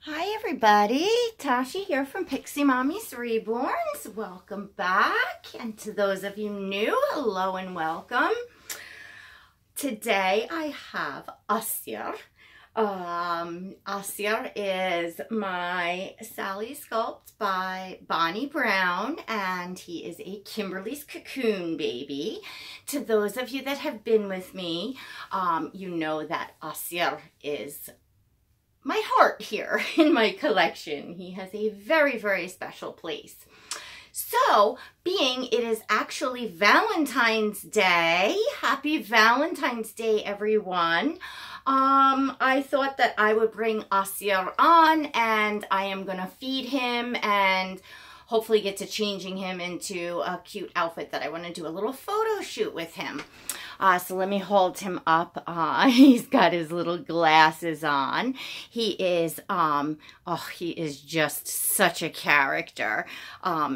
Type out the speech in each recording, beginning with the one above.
Hi everybody, Tasha here from Pixie Mommy's Reborns. Welcome back, and to those of you new, hello and welcome. Today I have Aasir. Aasir is my Sally sculpt by Bonnie Brown, and he is a Kymberlee's Cocoon baby. To those of you that have been with me, you know that Aasir is my heart here in my collection. He has a very, very special place. So, being it is actually Valentine's Day, happy Valentine's Day, everyone. I thought that I would bring Aasir on, and I am gonna feed him and hopefully get to changing him into a cute outfit that I want to do a little photo shoot with him. So let me hold him up. He's got his little glasses on. He is, he is just such a character.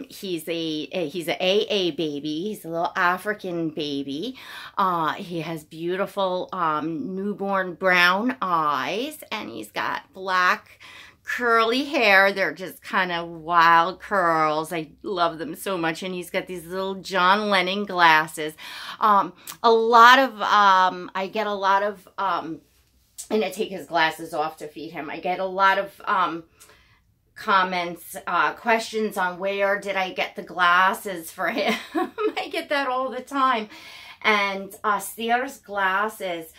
He's a AA baby. He's a little African baby. He has beautiful newborn brown eyes, and he's got black curly hair. They're just kind of wild curls. I love them so much. And he's got these little John Lennon glasses. I get a lot of, and I take his glasses off to feed him. I get a lot of comments, questions on where did I get the glasses for him. I get that all the time. And Aasir's glasses,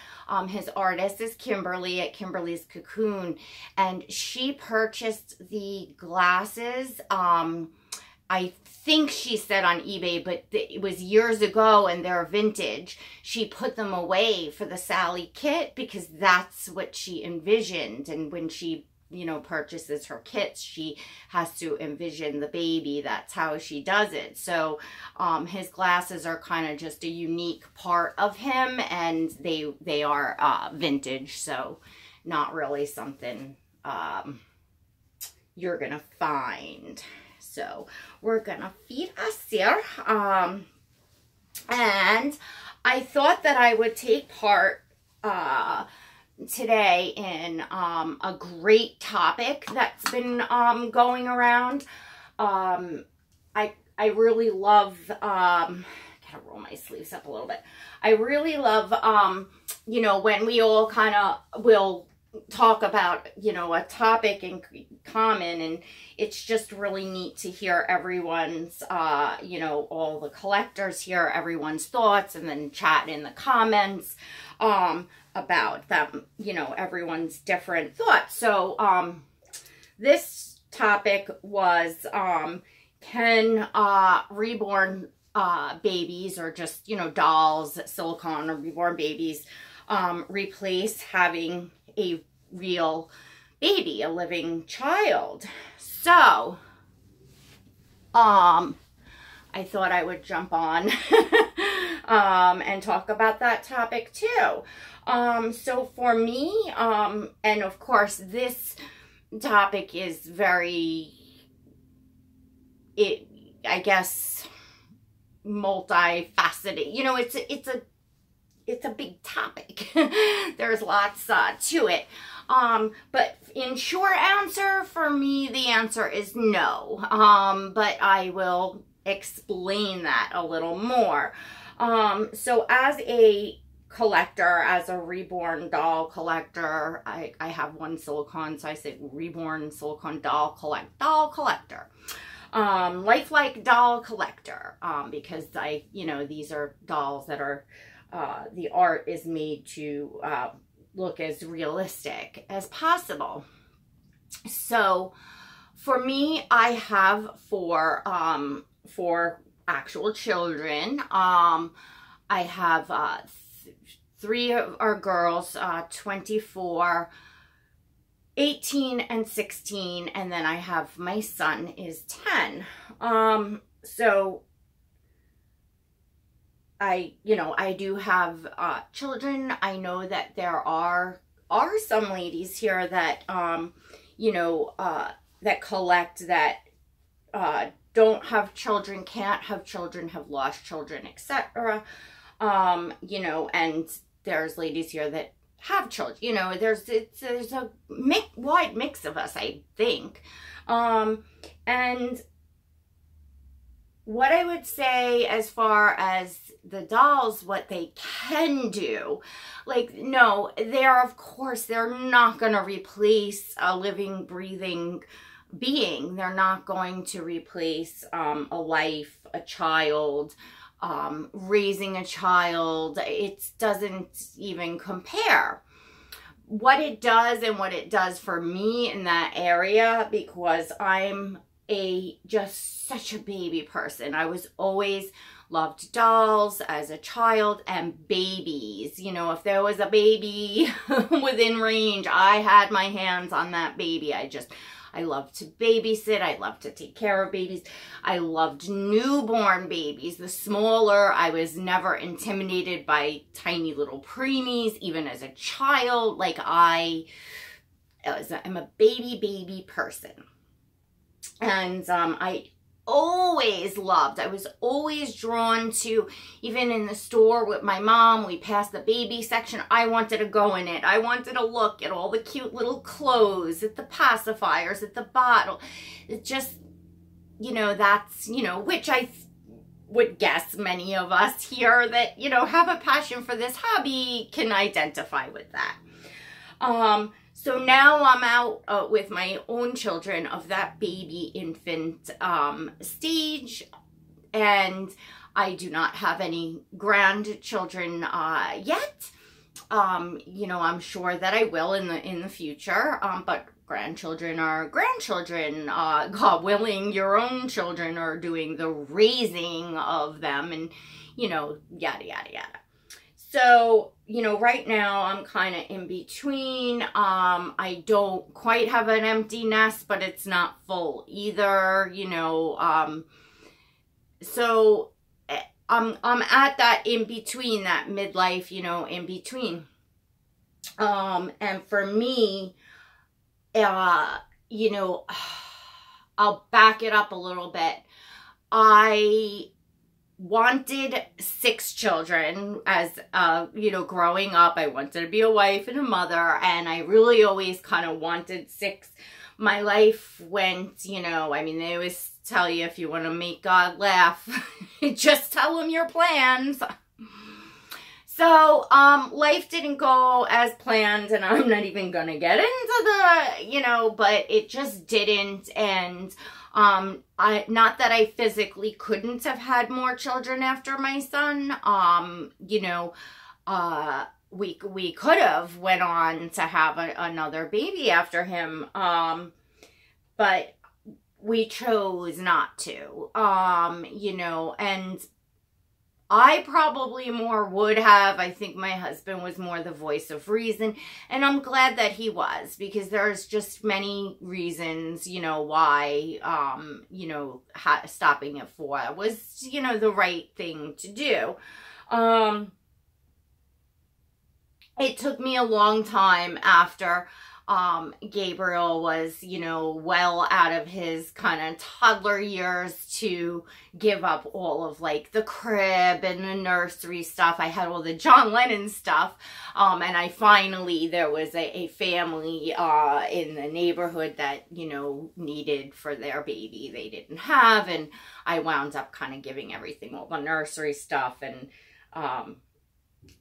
his artist is Kymberlee at Kymberlee's Cocoon, and she purchased the glasses, I think she said on eBay, but it was years ago and they're vintage. She put them away for the Sally kit because that's what she envisioned. And when she, you know, purchases her kits, she has to envision the baby. That's how she does it. So his glasses are kind of just a unique part of him, and they are vintage, so not really something you're gonna find. So we're gonna feed Aasir, and I thought that I would take part today in a great topic that's been going around. I really love, gotta roll my sleeves up a little bit. I really love, you know, when we all kind of will talk about, you know, a topic in common, and it's just really neat to hear everyone's, you know, all the collectors hear everyone's thoughts and then chat in the comments about them, you know, everyone's different thoughts. So this topic was, can reborn babies, or just, you know, dolls, silicone, or reborn babies replace having a real baby, a living child? So I thought I would jump on and talk about that topic too. So for me, and of course this topic is very, I guess, multifaceted. You know, it's a big topic. There's lots to it. But in short answer, for me, the answer is no. But I will explain that a little more. So as a collector, as a reborn doll collector, I have one silicone, so I say reborn silicone doll collector. Lifelike doll collector, because you know, these are dolls that are, the art is made to look as realistic as possible. So for me, I have four actual children. I have three are girls, 24, 18, and 16, and then I have my son is 10. So I do have children. I know that there are some ladies here that you know, that collect, that don't have children, can't have children, have lost children, etc. You know, and there's ladies here that have children. You know, there's a wide mix of us, I think. And what I would say as far as the dolls, what they can do, like, no, of course, they're not going to replace a living, breathing being. They're not going to replace a life, a child, raising a child. It doesn't even compare. What it does and what it does for me in that area, because I'm just such a baby person. I was always loved dolls as a child and babies. You know, if there was a baby within range, I had my hands on that baby. I loved to babysit. I loved to take care of babies. I loved newborn babies. The smaller, I was never intimidated by tiny little preemies, even as a child. Like I'm a baby person. And I was always drawn to, even in the store with my mom, we passed the baby section. I wanted to go in it. I wanted to look at all the cute little clothes, at the pacifiers, at the bottle. It just, you know, that's, you know, which I would guess many of us here that, you know, have a passion for this hobby can identify with that. So now I'm out with my own children of that baby infant stage, and I do not have any grandchildren yet. You know, I'm sure that I will in the future, but grandchildren are grandchildren. God willing, your own children are doing the raising of them, and, you know, yada, yada, yada. So, you know, right now I'm kind of in between. I don't quite have an empty nest, but it's not full either, you know. So I'm at that in between, that midlife, you know, in between. And for me, you know, I'll back it up a little bit. I wanted 6 children as, you know, growing up. I wanted to be a wife and a mother, and I really always kind of wanted 6. My life went, you know, I mean, they always tell you if you want to make God laugh, just tell him your plans. So, life didn't go as planned, and I'm not even going to get into the, you know, but it just didn't. And not that I physically couldn't have had more children after my son. You know, we could have went on to have another baby after him. But we chose not to, you know, and I probably more would have. I think my husband was more the voice of reason, and I'm glad that he was, because there's just many reasons, you know, why, you know, stopping at 4 was, you know, the right thing to do. It took me a long time after Gabriel was, you know, well out of his kind of toddler years to give up all of, like, the crib and the nursery stuff. I had all the John Lennon stuff, and I finally, there was a family in the neighborhood that, you know, needed for their baby they didn't have, and I wound up kind of giving everything, all the nursery stuff, and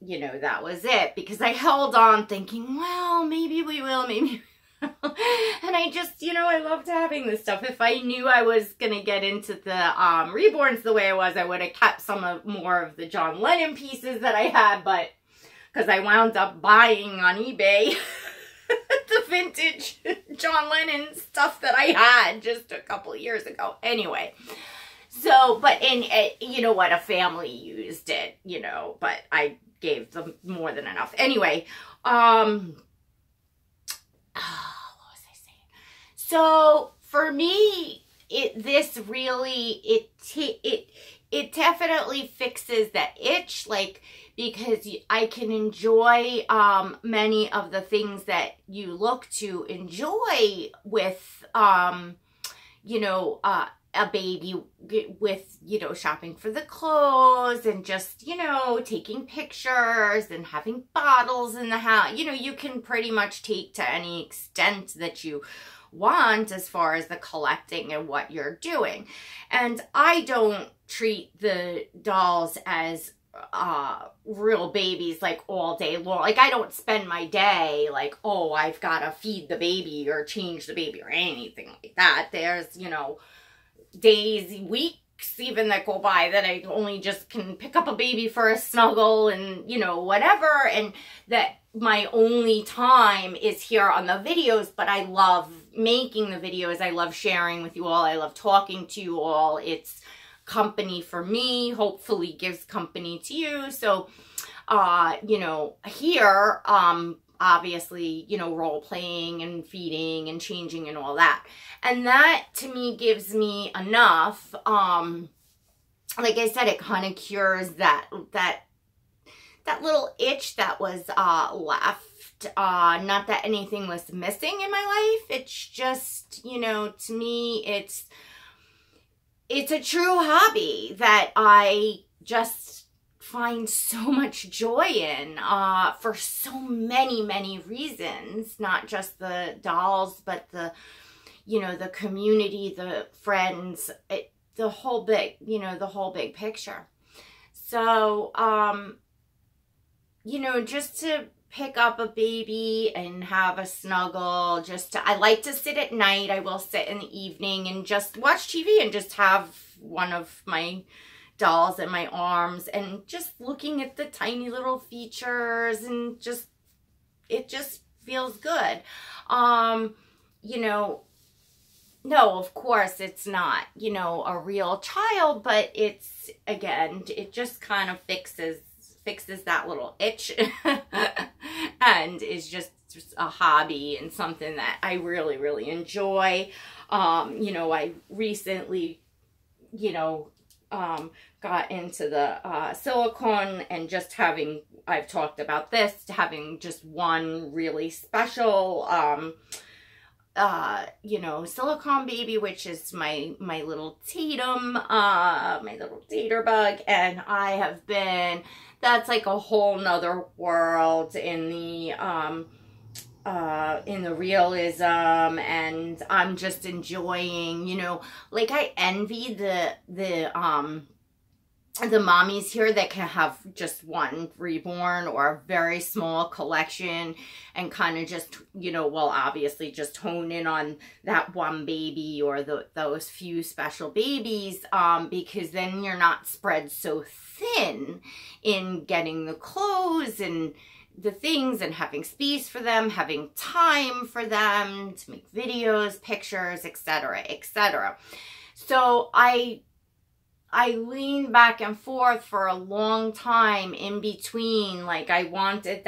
you know, that was it, because I held on thinking, well, maybe we will, maybe we will. And I just, you know, I loved having this stuff. If I knew I was going to get into the Reborns the way I was, I would have kept more of the John Lennon pieces that I had, but because I wound up buying on eBay the vintage John Lennon stuff that I had just a couple years ago. Anyway. So, but you know what, a family used it, you know, but I gave them more than enough. Anyway, what was I saying? So for me, this really definitely fixes that itch, like, because I can enjoy many of the things that you look to enjoy with, you know, a baby with, you know, shopping for the clothes and just, you know, taking pictures and having bottles in the house. You know, you can pretty much take to any extent that you want as far as the collecting and what you're doing. And I don't treat the dolls as real babies like all day long. Like, I don't spend my day like, oh, I've got to feed the baby or change the baby or anything like that. There's, you know, days, weeks even that go by that I only just can pick up a baby for a snuggle and, you know, whatever, and that my only time is here on the videos. But I love making the videos. I love sharing with you all. I love talking to you all. It's company for me, hopefully gives company to you. So you know, here obviously, you know, role playing and feeding and changing and all that, and that to me gives me enough. Like I said, it kind of cures that little itch that was left. Not that anything was missing in my life. It's just, you know, to me, it's a true hobby that I just find so much joy in, for so many reasons, not just the dolls, but the, you know, the community, the friends, the whole big, you know, the whole big picture. So, you know, just to pick up a baby and have a snuggle, I like to sit at night. I will sit in the evening and just watch TV and just have one of my dolls in my arms and just looking at the tiny little features, and just, it just feels good. You know, no, of course it's not, you know, a real child, but it's, again, it just kind of fixes that little itch and is just a hobby and something that I really enjoy. You know, I recently, you know, got into the silicone, and just having, I've talked about this, having just one really special you know, silicone baby, which is my little Tatum, my little tater bug. And I have been, that's like a whole nother world in the realism, and I'm just enjoying, you know, like I envy the mommies here that can have just one reborn or a very small collection and kind of just, you know, well, obviously just hone in on that one baby or those few special babies, because then you're not spread so thin in getting the clothes and the things and having space for them, having time for them to make videos, pictures, etc., etc. So I leaned back and forth for a long time in between. Like, I wanted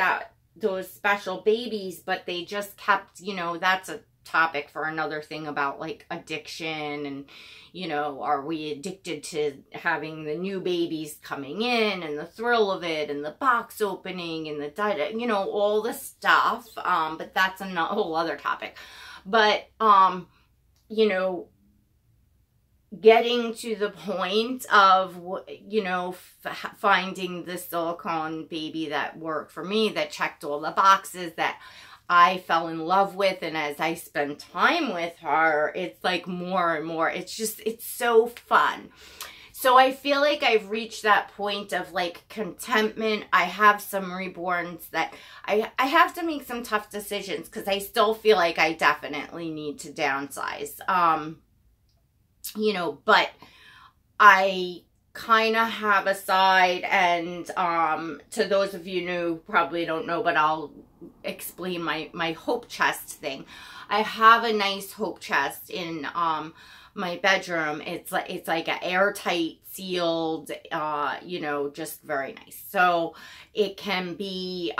those special babies, but they just kept, you know, that's a topic for another thing about like addiction and, you know, are we addicted to having the new babies coming in and the thrill of it and the box opening and the, you know, all the stuff. But that's a whole other topic. But, you know, getting to the point of, you know, finding the silicone baby that worked for me, that checked all the boxes, that I fell in love with, and as I spend time with her, it's like more and more, it's just, it's so fun. So I feel like I've reached that point of like contentment. I have some reborns that I have to make some tough decisions, because I still feel like I definitely need to downsize. You know, but I kind of have a side, and to those of you who probably don't know, but I'll explain my hope chest thing. I have a nice hope chest in my bedroom. It's like an airtight, sealed, you know, just very nice. So it can be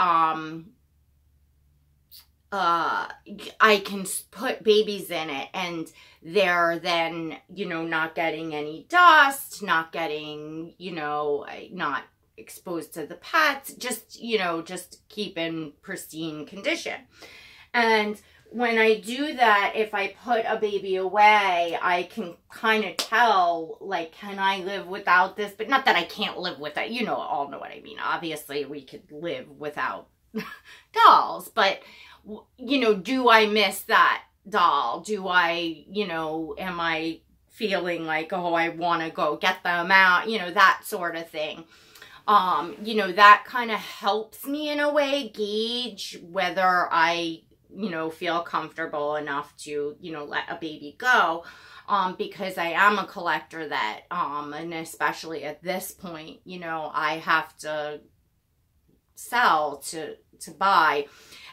I can put babies in it, and they're then, you know, not getting any dust, not getting, you know, not exposed to the pets, just, you know, just keep in pristine condition. And when I do that, if I put a baby away, I can kind of tell, like, can I live without this? But not that I can't live without, you know, all know what I mean. Obviously, we could live without dolls, but, you know, do I miss that doll? Do I, you know, am I feeling like, oh, I want to go get them out, you know, that sort of thing. You know, that kind of helps me in a way gauge whether I, you know, feel comfortable enough to, you know, let a baby go, because I am a collector that, and especially at this point, you know, I have to sell to buy.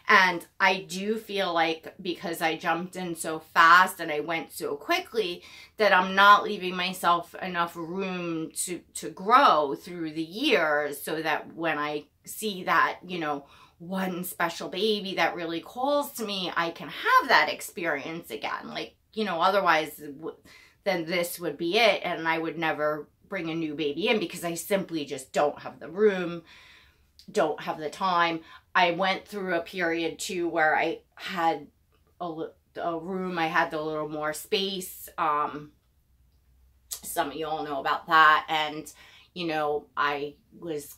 And I do feel like because I jumped in so fast and I went so quickly that I'm not leaving myself enough room to grow through the years, so that when I see that, you know, one special baby that really calls to me, I can have that experience again. Like, you know, otherwise then this would be it, and I would never bring a new baby in because I simply just don't have the room, don't have the time. I went through a period too where I had a room, I had a little more space. Some of you all know about that. And, you know, I was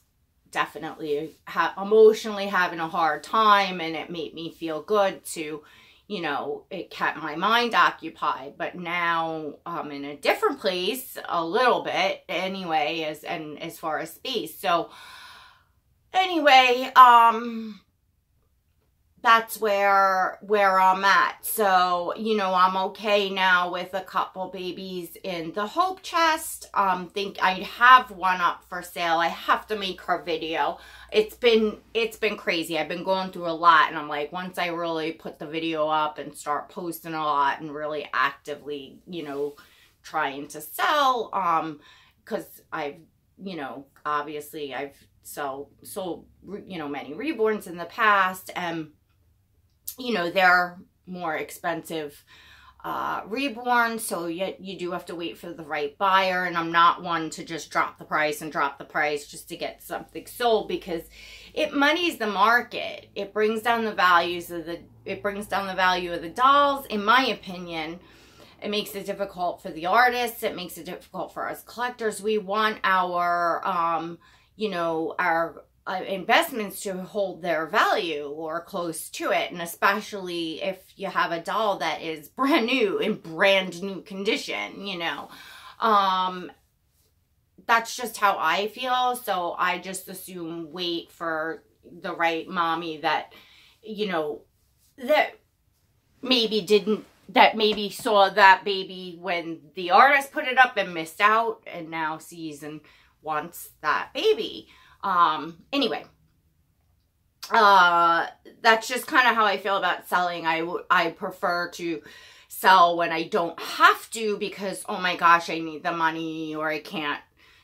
definitely emotionally having a hard time, and it made me feel good to, you know, it kept my mind occupied. But now I'm in a different place a little bit anyway, as far as space. So anyway, that's where I'm at. So, you know, I'm okay now with a couple babies in the hope chest. Think I have one up for sale. I have to make her video. It's been crazy. I've been going through a lot, and I'm like, once I really put the video up and start posting a lot and really actively, you know, trying to sell, because I've, you know, obviously I've sold, you know, many reborns in the past, and, you know, they're more expensive reborn, so you do have to wait for the right buyer. And I'm not one to just drop the price just to get something sold, because it muddies the market. It brings down the value of the dolls, in my opinion. It makes it difficult for the artists. It makes it difficult for us collectors. We want our you know, our investments to hold their value or close to it. And especially if you have a doll that is brand new, in brand new condition, you know. That's just how I feel. So I just assume wait for the right mommy that, you know, that maybe saw that baby when the artist put it up and missed out, and now sees and wants that baby. Anyway, that's just kind of how I feel about selling. I prefer to sell when I don't have to, because, oh my gosh, I need the money, or I can't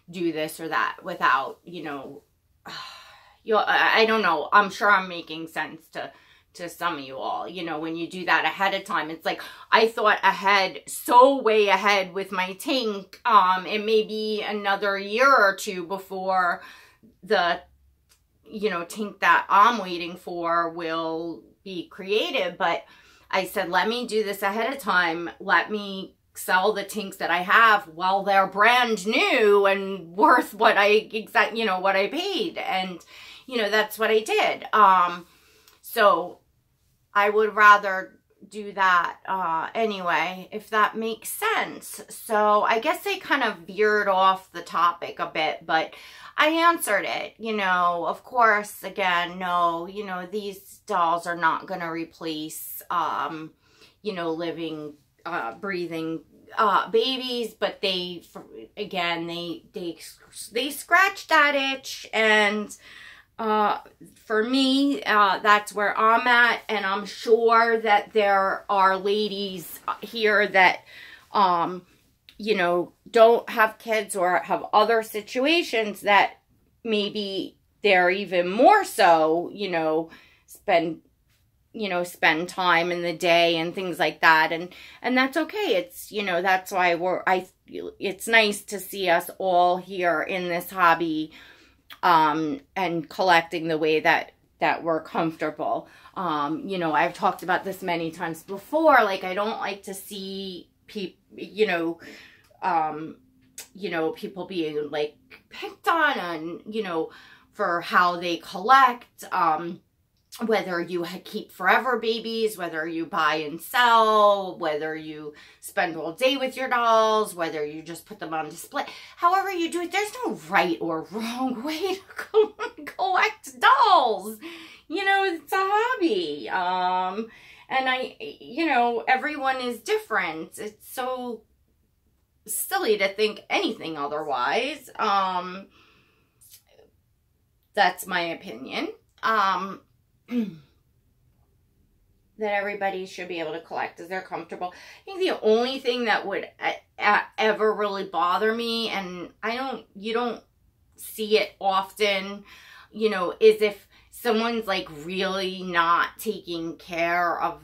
do this or that without, you know, I don't know. I'm sure I'm making sense to some of you all. You know, when you do that ahead of time, it's like, I thought ahead, so way ahead with my tank. It may be another year or two before the, you know, tank that I'm waiting for will be created. But I said, let me do this ahead of time. Let me sell the tanks that I have while they're brand new and worth what what I paid. And, you know, that's what I did. So I would rather do that anyway, if that makes sense. So I guess I kind of veered off the topic a bit, but I answered it. You know, of course, again, no, you know, these dolls are not going to replace, you know, living, breathing babies, but they scratch that itch. And for me, that's where I'm at, and I'm sure that there are ladies here that, you know, don't have kids or have other situations that maybe they're even more so, you know, spend time in the day and things like that. And that's okay. It's, you know, that's why it's nice to see us all here in this hobby, and collecting the way that that we're comfortable. You know, I've talked about this many times before. Like, I don't like to see people, people being like picked on and, for how they collect, whether you keep forever babies, whether you buy and sell, whether you spend all day with your dolls, whether you just put them on display. However you do it, there's no right or wrong way to collect dolls. It's a hobby. And everyone is different. It's so silly to think anything otherwise. That's my opinion. That everybody should be able to collect as they're comfortable. I think the only thing that would ever really bother me, and you don't see it often, is if someone's like really not taking care of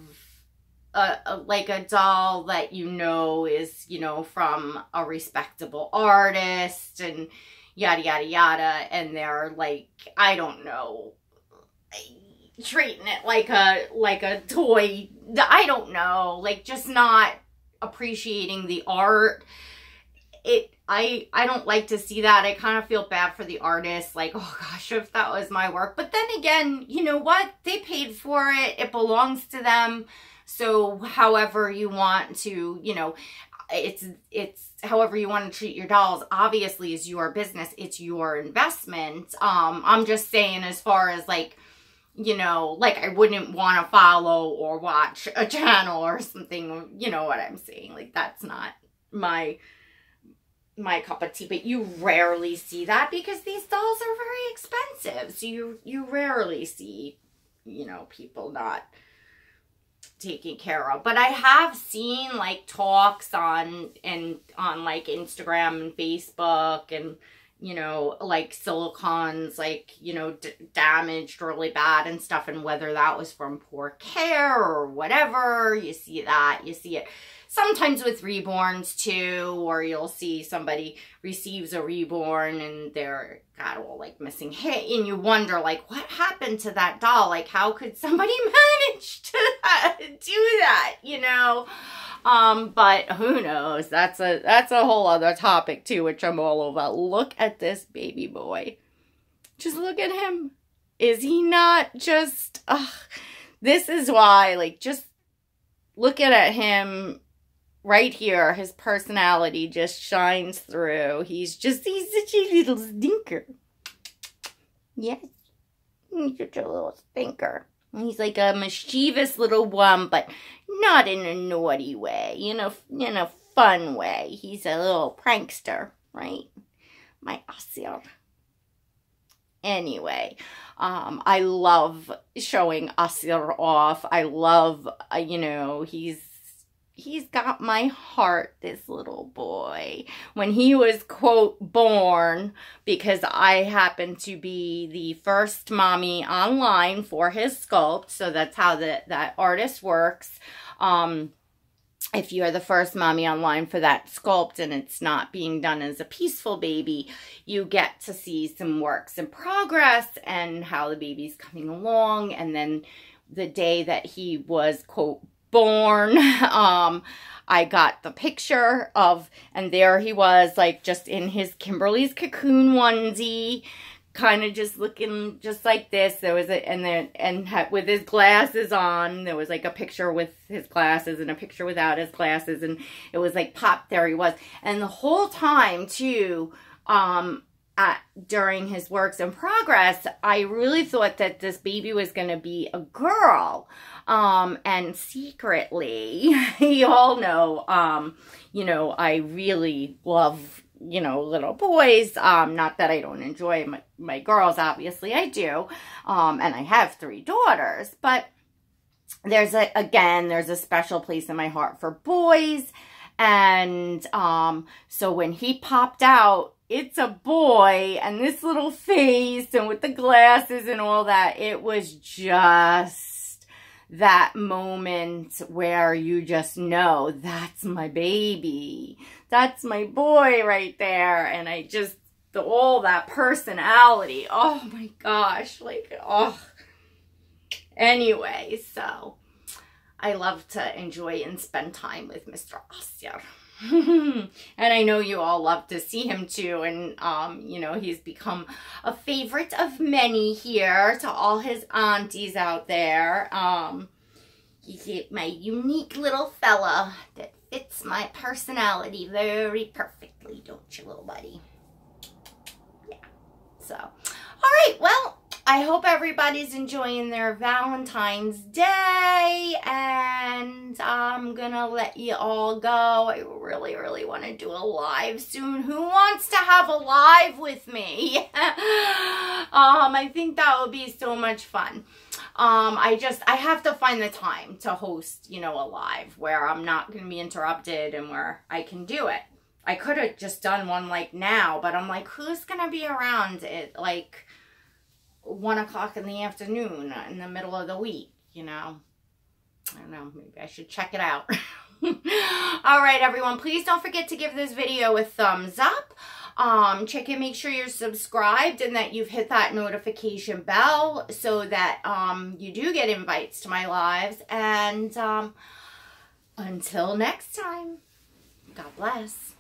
like a doll that is from a respectable artist and yada yada yada, and they're like, I don't know, treating it like a toy. I don't know, like just not appreciating the art. I don't like to see that. I kind of feel bad for the artist, like, oh gosh, if that was my work. But then again, you know what? They paid for it. It belongs to them. So however you want to, it's however you want to treat your dolls, obviously is your business. It's your investment. I'm just saying, as far as like, like I wouldn't want to follow or watch a channel or something, you know what I'm saying? Like, that's not my cup of tea. But you rarely see that because these dolls are very expensive. So you rarely see, people not taken care of. But I have seen like talks on like Instagram and Facebook, and like silicones, like, damaged really bad and stuff, and whether that was from poor care or whatever. You see it sometimes with reborns too, or you'll see somebody receives a reborn and they're got all like missing hair, and you wonder like, what happened to that doll? Like, how could somebody manage to do that, but who knows? That's a whole other topic too, which I'm all over. Look at this baby boy. Just look at him. Is he not just, this is why, like, just looking at him right here, his personality just shines through. He's such a little stinker. Yes, he's such a little stinker. He's like a mischievous little one, but not in a naughty way, in a fun way. He's a little prankster, right? My Aasir. Anyway, I love showing Aasir off. I love, he's got my heart, this little boy. When he was, quote, born, because I happen to be the first mommy online for his sculpt, so that's how that artist works. If you're the first mommy online for that sculpt and it's not being done as a peaceful baby, you get to see some works in progress and how the baby's coming along. And then the day that he was, quote, born, I got the picture of, and there he was, like, just in his Kymberlee's Cocoon onesie, kind of just looking just like this. There was with his glasses on. There was like a picture with his glasses and a picture without his glasses, and it was like pop, there he was. And the whole time too, during his works in progress, I really thought that this baby was going to be a girl. And secretly, you all know, I really love, little boys. Not that I don't enjoy my girls, obviously I do. And I have 3 daughters, but there's a special place in my heart for boys. And, so when he popped out, it's a boy, and this little face, and with the glasses and all that, it was just that moment where you just know, that's my baby. That's my boy right there. And I just, all that personality, oh my gosh, like, oh, Anyway, so I love to enjoy and spend time with Mr. Aasir. And I know you all love to see him too. And, you know, he's become a favorite of many here, to all his aunties out there. He's my unique little fella that fits my personality very perfectly, don't you, little buddy? Yeah. So, all right, well, I hope everybody's enjoying their Valentine's Day, and I'm gonna let you all go. I really, really want to do a live soon. Who wants to have a live with me? I think that would be so much fun. I have to find the time to host, you know, a live where I'm not going to be interrupted and where I can do it. I could have just done one like now, but I'm like, who's going to be around at like 1 o'clock in the afternoon in the middle of the week, you know? I don't know, maybe I should check it out. All right, everyone, please don't forget to give this video a thumbs up. Check and make sure you're subscribed and that you've hit that notification bell so that you do get invites to my lives. And until next time, God bless.